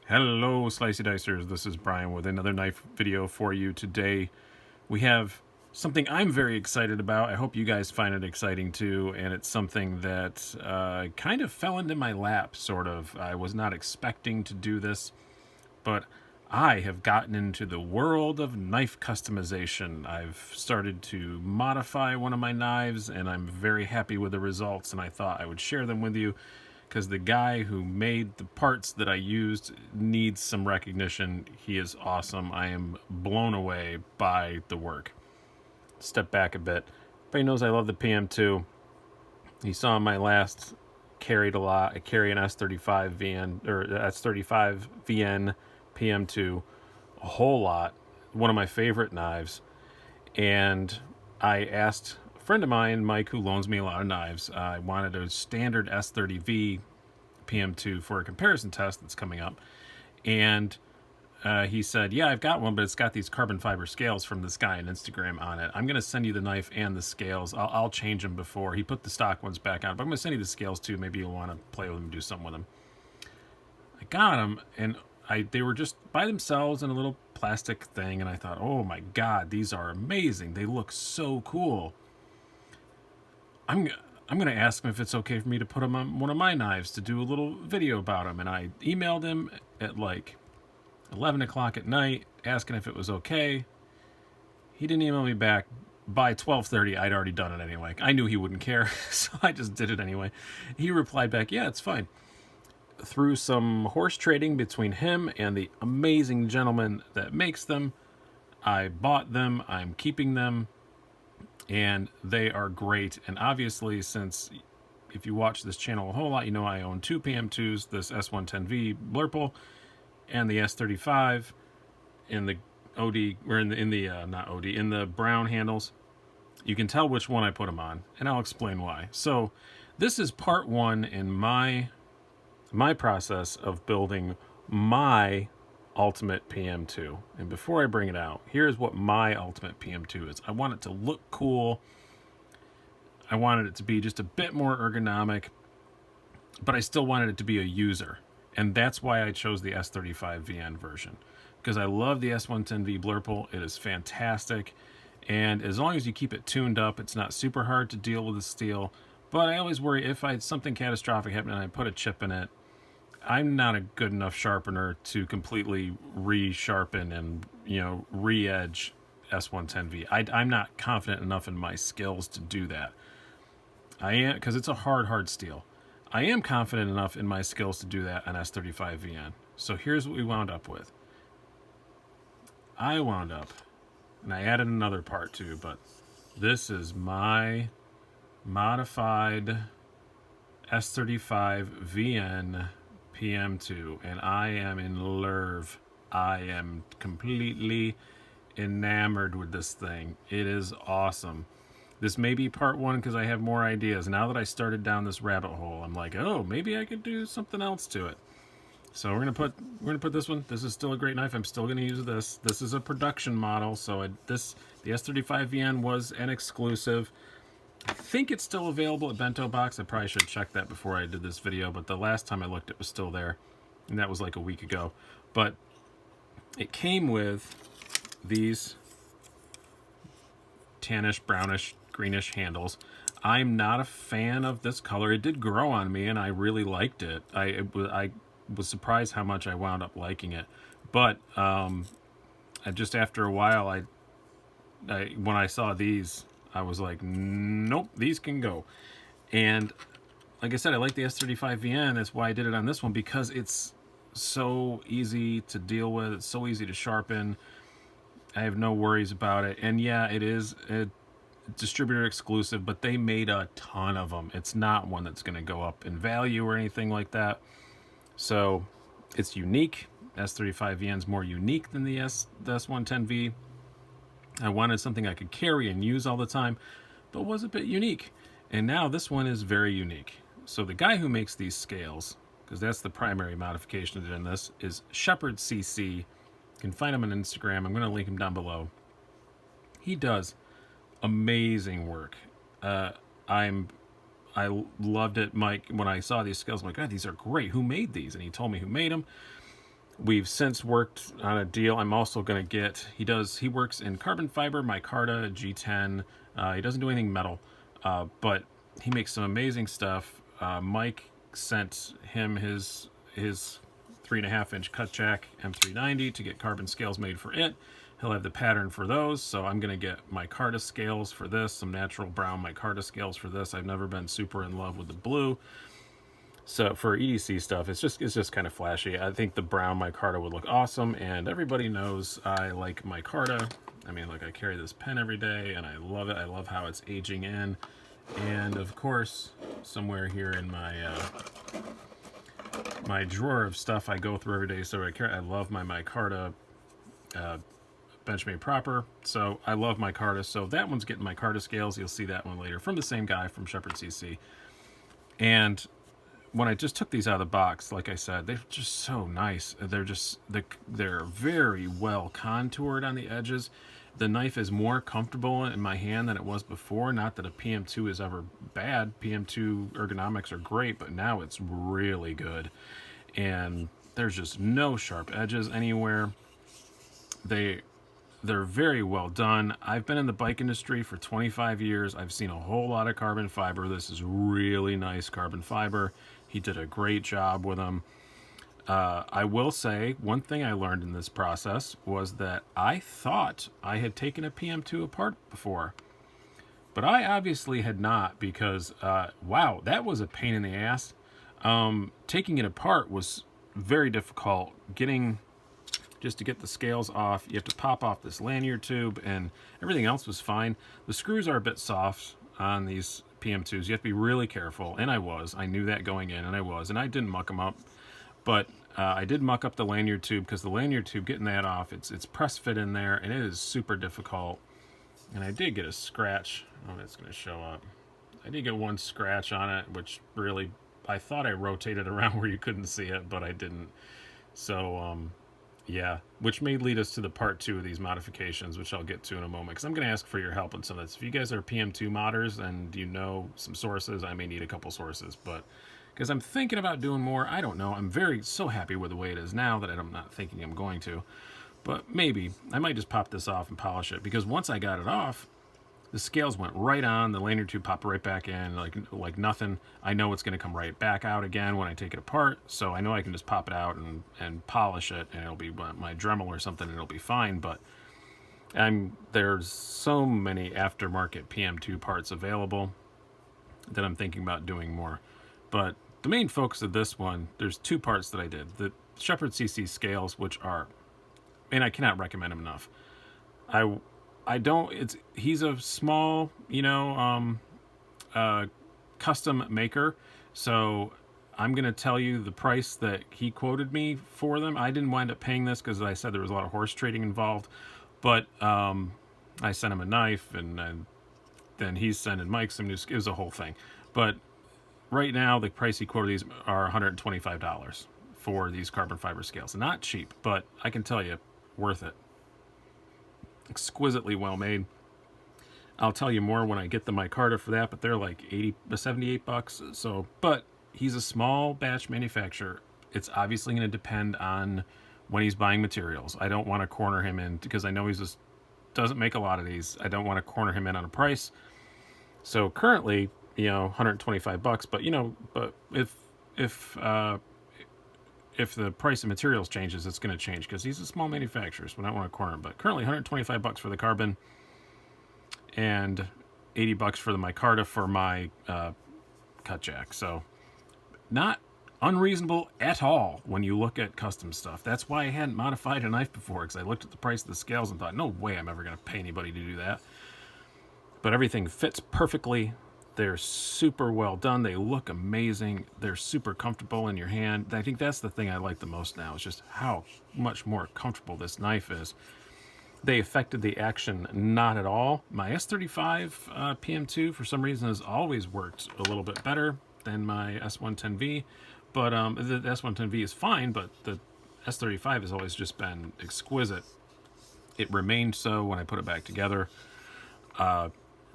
Hello Slicey Dicers, this is Brian with another knife video for you. Today we have something I'm very excited about. I hope you guys find it exciting too, and it's something that kind of fell into my lap, sort of. I was not expecting to do this, but I have gotten into the world of knife customization. I've started to modify one of my knives, and I'm very happy with the results, and I thought I would share them with you because the guy who made the parts that I used needs some recognition. He is awesome. I am blown away by the work. Step back a bit. Everybody knows I love the PM2. You saw my last carried a lot. I carry an S35 VN or S35 VN PM2 a whole lot. One of my favorite knives. And I asked a friend of mine, Mike, who loans me a lot of knives. I wanted a standard S30V PM2 for a comparison test that's coming up. And he said, yeah, I've got one, but it's got these carbon fiber scales from this guy on Instagram on it. I'm going to send you the knife and the scales. I'll change them before. He put the stock ones back on, but I'm going to send you the scales too. Maybe you'll want to play with them and do something with them. I got them, and they were just by themselves in a little plastic thing, and I thought, oh my God, these are amazing. They look so cool. I'm going to ask him if it's okay for me to put them on one of my knives to do a little video about them. And I emailed him at like 11 o'clock at night asking if it was okay. He didn't email me back. By 12:30, I'd already done it anyway. I knew he wouldn't care, so I just did it anyway. He replied back, yeah, it's fine. Through some horse trading between him and the amazing gentleman that makes them, I bought them. I'm keeping them. And they are great. And obviously, since if you watch this channel a whole lot, you know I own two PM2s, this S110V Blurple and the S35 in the OD, or in the not OD, in the brown handles. You can tell which one I put them on, and I'll explain why. So this is part one in my process of building my ultimate PM2. And before I bring it out, here's what my ultimate PM2 is. I want it to look cool. I wanted it to be just a bit more ergonomic, but I still wanted it to be a user. And that's why I chose the S35 VN version, because I love the S110V Blurple. It is fantastic. And as long as you keep it tuned up, it's not super hard to deal with the steel. But I always worry if I had something catastrophic happen and I put a chip in it, I'm not a good enough sharpener to completely re-sharpen and, re-edge S110V. I'm not confident enough in my skills to do that. I am, because it's a hard steel. I am confident enough in my skills to do that on S35 VN. So here's what we wound up with. I wound up, and I added another part too, but this is my modified S35 VN PM2, and I am in love. I am completely enamored with this thing. It is awesome. This may be part one because I have more ideas. Now that I started down this rabbit hole, I'm like, oh, maybe I could do something else to it. So we're gonna put this one. This is still a great knife. I'm still gonna use this. This is a production model, so the S35 VN was an exclusive. I think it's still available at Bento Box. I probably should have checked that before I did this video, but the last time I looked, it was still there, and that was like a week ago. But it came with these tannish, brownish, greenish handles. I'm not a fan of this color. It did grow on me, and I really liked it. I was surprised how much I wound up liking it. But just after a while, when I saw these, I was like, nope, these can go. And like I said, I like the S35 VN. That's why I did it on this one, because it's so easy to deal with. It's so easy to sharpen. I have no worries about it. And yeah, it is a distributor exclusive, but they made a ton of them. It's not one that's going to go up in value or anything like that. So it's unique. S35 VN is more unique than the S110V. I wanted something I could carry and use all the time, but was a bit unique. And now this one is very unique. So the guy who makes these scales, because that's the primary modification in this, is Shepard Cc. You can find him on Instagram. I'm going to link him down below. He does amazing work. I loved it, Mike. When I saw these scales, I'm like, God, these are great. Who made these? And he told me who made them. We've since worked on a deal. I'm also going to get, he works in carbon fiber, micarta, G10. He doesn't do anything metal, but he makes some amazing stuff. Mike sent him his 3.5-inch cut jack M390 to get carbon scales made for it. He'll have the pattern for those, so I'm going to get micarta scales for this, some natural brown micarta scales for this. I've never been super in love with the blue. So for EDC stuff, it's just kind of flashy. I think the brown micarta would look awesome, and everybody knows I like micarta. I mean, like, I carry this pen every day, and I love it. I love how it's aging in. And of course, somewhere here in my my drawer of stuff I go through every day, so I love my micarta Benchmade proper. So I love micarta. So that one's getting micarta scales. You'll see that one later from the same guy, from Shepard Cc. And when I just took these out of the box, like I said, they're just so nice. They're very well contoured on the edges. The knife is more comfortable in my hand than it was before. Not that a PM2 is ever bad. PM2 ergonomics are great, but now it's really good. And there's just no sharp edges anywhere. They're very well done. I've been in the bike industry for 25 years. I've seen a whole lot of carbon fiber. This is really nice carbon fiber. He did a great job with them. I will say, one thing I learned in this process was that I thought I had taken a PM2 apart before. But I obviously had not, because, wow, that was a pain in the ass. Taking it apart was very difficult. Just to get the scales off, you have to pop off this lanyard tube, and everything else was fine. The screws are a bit soft on these PM2s. You have to be really careful, and I knew that going in, and I didn't muck them up. But I did muck up the lanyard tube, because the lanyard tube, getting that off, it's press fit in there, and it is super difficult. And I did get a scratch. Oh, it's going to show up. I did get one scratch on it, which really, I thought I rotated around where you couldn't see it, but I didn't. So, yeah, which may lead us to the part 2 of these modifications, which I'll get to in a moment, because I'm going to ask for your help on some of this. If you guys are PM2 modders and you know some sources, I may need a couple sources, but because I'm thinking about doing more, I don't know. I'm so happy with the way it is now that I'm not thinking I'm going to, but maybe I might just pop this off and polish it, because once I got it off, the scales went right on, the lanyard tube popped right back in, like nothing. I know it's going to come right back out again when I take it apart, so I know I can just pop it out and polish it, and it'll be my Dremel or something, and it'll be fine. But there's so many aftermarket PM2 parts available that I'm thinking about doing more. But the main focus of this one, there's 2 parts that I did. The Shepard Cc Scales, which are, and I cannot recommend them enough. He's a small, custom maker, so I'm going to tell you the price that he quoted me for them. I didn't wind up paying this, because I said there was a lot of horse trading involved, but I sent him a knife, and then he's sending Mike some new, it was a whole thing. But right now, the price he quoted these are $125 for these carbon fiber scales. Not cheap, but I can tell you, worth it. Exquisitely well made. I'll tell you more when I get the micarta for that, but they're like $78. So, but he's a small batch manufacturer. It's obviously going to depend on when he's buying materials. I don't want to corner him in, because I know he's just doesn't make a lot of these. I don't want to corner him in on a price. So currently, $125. But if the price of materials changes, it's going to change, because he's a small manufacturer, so I don't want to corner him. But currently, $125 for the carbon, and $80 for the micarta for my cut jack. So not unreasonable at all when you look at custom stuff. That's why I hadn't modified a knife before, because I looked at the price of the scales and thought, no way I'm ever going to pay anybody to do that. But everything fits perfectly. They're super well done. They look amazing. They're super comfortable in your hand. I think that's the thing I like the most now, is just how much more comfortable this knife is. They affected the action not at all. My S35 PM2, for some reason, has always worked a little bit better than my S110V. But the S110V is fine, but the S35 has always just been exquisite. It remained so when I put it back together.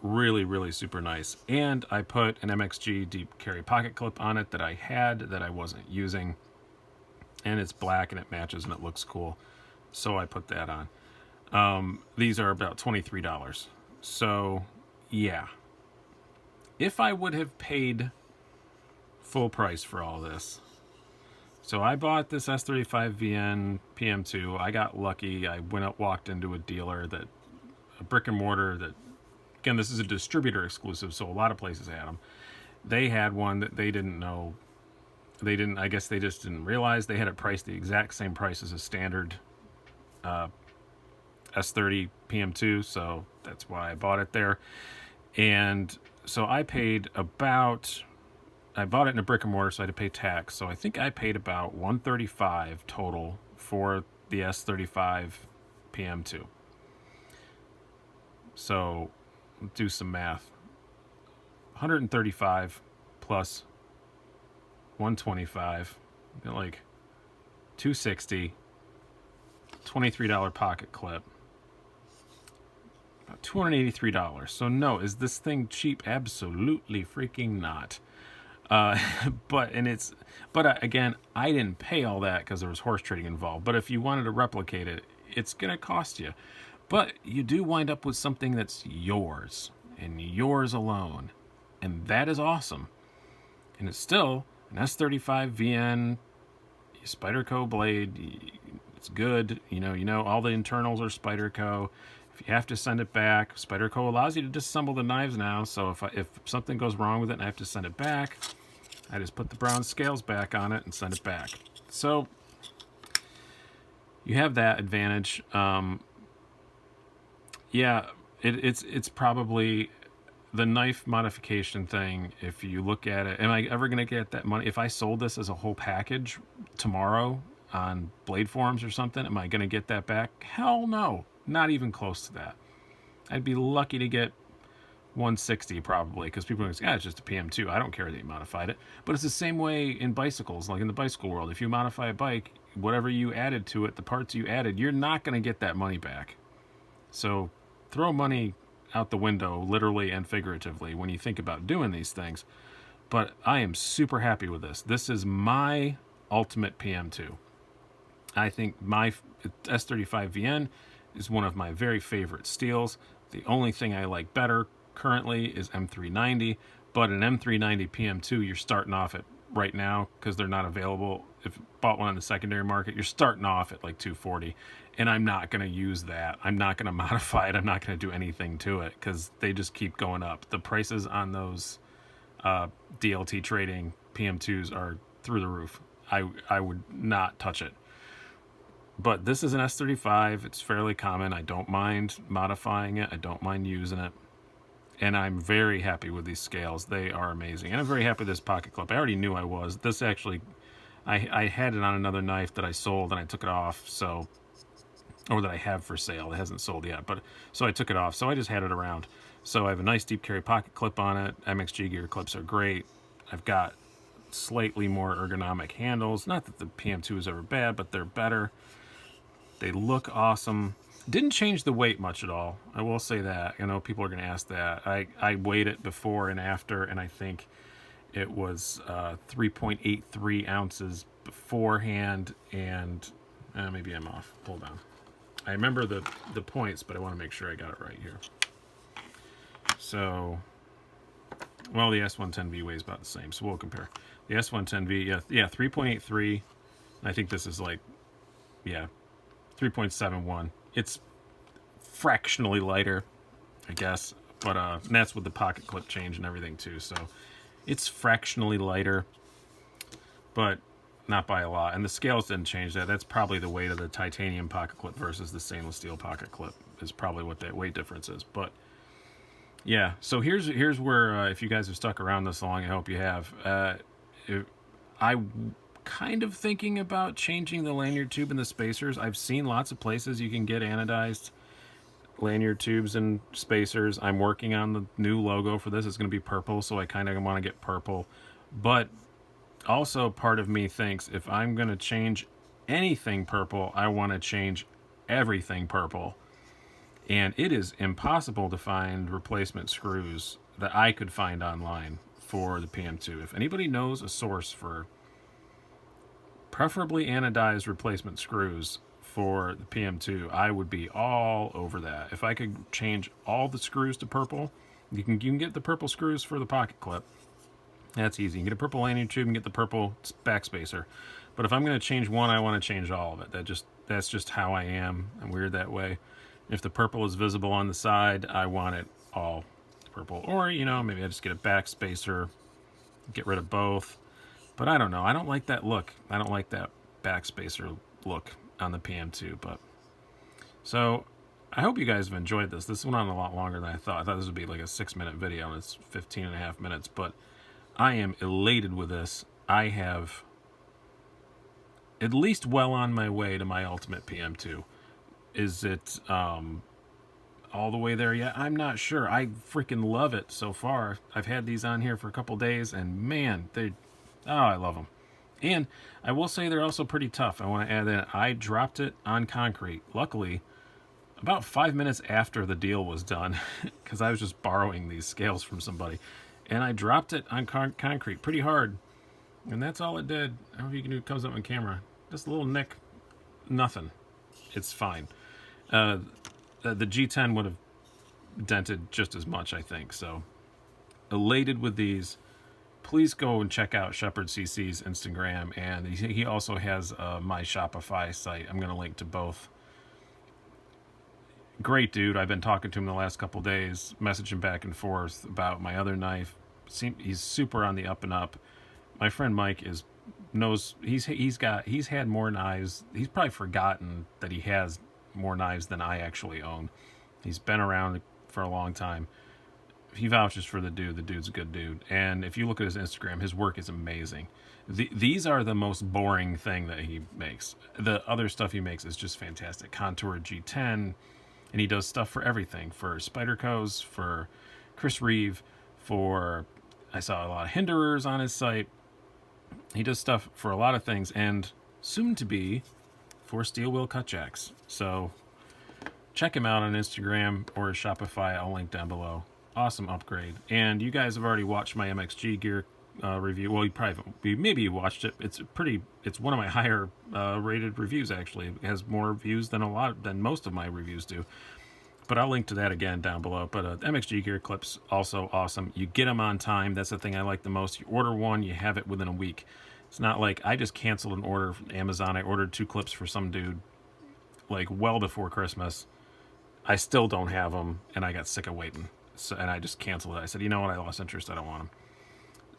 Really, really super nice. And I put an Mxg deep carry pocket clip on it that I had that I wasn't using. and it's black and it matches and it looks cool. So I put that on. These are about $23. So yeah, if I would have paid full price for all this. So I bought this S35VN PM2. I got lucky. I walked into a dealer a brick and mortar that, again, this is a distributor exclusive, so a lot of places had them. They had one that they didn't know. I guess they just didn't realize they had it priced the exact same price as a standard S30 PM2, so that's why I bought it there. And so I bought it in a brick and mortar, so I had to pay tax. So I think I paid about $135 total for the S35 PM2. So do some math. $135 plus $125, like $260, $23 pocket clip, about $283. So no, is this thing cheap? Absolutely freaking not. But again, I didn't pay all that because there was horse trading involved. But if you wanted to replicate it, it's gonna cost you. But you do wind up with something that's yours and yours alone, and that is awesome. And it's still an S35VN Spyderco blade. It's good. You know all the internals are Spyderco. If you have to send it back, Spyderco allows you to disassemble the knives now. So if something goes wrong with it and I have to send it back, I just put the brown scales back on it and send it back. So you have that advantage. Yeah, it's probably the knife modification thing. If you look at it, am I ever going to get that money? If I sold this as a whole package tomorrow on Blade Forums or something, am I going to get that back? Hell no, not even close to that. I'd be lucky to get 160 probably, because people are going to say, it's just a PM2. I don't care that you modified it. But it's the same way in bicycles, like in the bicycle world. If you modify a bike, whatever you added to it, the parts you added, you're not going to get that money back. So throw money out the window, literally and figuratively, when you think about doing these things. But I am super happy with this. This is my ultimate PM2. I think my S35VN is one of my very favorite steels. The only thing I like better currently is M390, but an M390 PM2 you're starting off at right now, because they're not available. If you bought one on the secondary market, you're starting off at like $240, and I'm not going to use that. I'm not going to modify it. I'm not going to do anything to it because they just keep going up. The prices on those DLT trading PM2s are through the roof. I would not touch it. But this is an S35. It's fairly common. I don't mind modifying it. I don't mind using it. And I'm very happy with these scales. They are amazing. And I'm very happy with this pocket clip. I already knew I was. This actually, I had it on another knife that I sold and I took it off. So, or that I have for sale. It hasn't sold yet. But so I took it off. So I just had it around. So I have a nice deep carry pocket clip on it. Mxg Gear Clips are great. I've got slightly more ergonomic handles. Not that the PM2 is ever bad, but they're better. They look awesome. Didn't change the weight much at all. I will say that. I know people are going to ask that. I weighed it before and after, and I think it was 3.83 ounces beforehand, and maybe I'm off. Hold on. I remember the points, but I want to make sure I got it right here. So, well, the S110V weighs about the same, so we'll compare. The S110V, yeah, 3.83. I think this is like, yeah, 3.71. It's fractionally lighter, I guess, but and that's with the pocket clip change and everything too. So it's fractionally lighter, but not by a lot. And the scales didn't change that. That's probably the weight of the titanium pocket clip versus the stainless steel pocket clip is probably what that weight difference is. But yeah, so here's where if you guys have stuck around this long, I hope you have. I'm kind of thinking about changing the lanyard tube and the spacers. I've seen lots of places you can get anodized lanyard tubes and spacers. I'm working on the new logo for this. It's going to be purple, so I kind of want to get purple. But also part of me thinks if I'm going to change anything purple, I want to change everything purple. And it is impossible to find replacement screws that I could find online for the PM2. If anybody knows a source for preferably anodized replacement screws for the PM2. I would be all over that. If I could change all the screws to purple, you can get the purple screws for the pocket clip. That's easy. You can get a purple lanyard tube and get the purple backspacer. But if I'm going to change one, I want to change all of it. That's just how I am. I'm weird that way. If the purple is visible on the side, I want it all purple. Or, you know, maybe I just get a backspacer, get rid of both. But I don't know. I don't like that look. I don't like that backspacer look on the PM2. But so I hope you guys have enjoyed this. This went on a lot longer than I thought. I thought this would be like a 6-minute video, and it's 15.5 minutes. But I am elated with this. I have at least well on my way to my ultimate PM2. Is it all the way there yet? I'm not sure. I freaking love it so far. I've had these on here for a couple days, and man, I love them. And I will say they're also pretty tough. I want to add that I dropped it on concrete. Luckily, about 5 minutes after the deal was done, because I was just borrowing these scales from somebody, and I dropped it on concrete pretty hard, and that's all it did. I don't know if you can do it, comes up on camera. Just a little nick, nothing. It's fine. The G10 would have dented just as much, I think. So, elated with these. Please go and check out Shepard Cc's Instagram, and he also has my Shopify site. I'm going to link to both. Great dude. I've been talking to him the last couple days, messaging back and forth about my other knife. He's super on the up and up. My friend Mike knows he's had more knives. He's probably forgotten that he has more knives than I actually own. He's been around for a long time. He vouches for the dude. The dude's a good dude. And if you look at his Instagram, his work is amazing. These are the most boring thing that he makes. The other stuff he makes is just fantastic. Contour G10, and he does stuff for everything. For Spydercos, for Chris Reeve, I saw a lot of Hinderers on his site. He does stuff for a lot of things, and soon to be for steel wheel cut jacks. So check him out on Instagram or his Shopify. I'll link down below. Awesome upgrade. And you guys have already watched my Mxg Gear review. Well, maybe you watched it. It's one of my higher rated reviews, actually. It has more views than most of my reviews do. But I'll link to that again down below. But Mxg Gear Clips, also awesome. You get them on time. That's the thing I like the most. You order one, you have it within a week. It's not like I just canceled an order from Amazon. I ordered 2 clips for some dude like well before Christmas. I still don't have them, and I got sick of waiting. And I just canceled it. I said, you know what? I lost interest. I don't want them.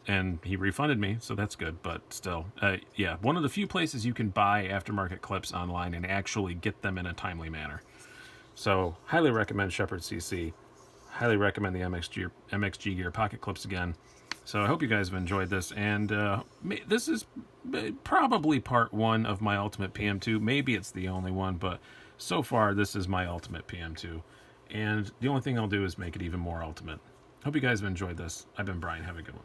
And he refunded me, so that's good. But still, yeah, one of the few places you can buy aftermarket clips online and actually get them in a timely manner. So, highly recommend Shepard Cc. Highly recommend the Mxg Gear pocket clips again. So I hope you guys have enjoyed this. And this is probably part 1 of my ultimate PM2. Maybe it's the only one, but so far this is my ultimate PM2. And the only thing I'll do is make it even more ultimate. Hope you guys have enjoyed this. I've been Brian. Have a good one.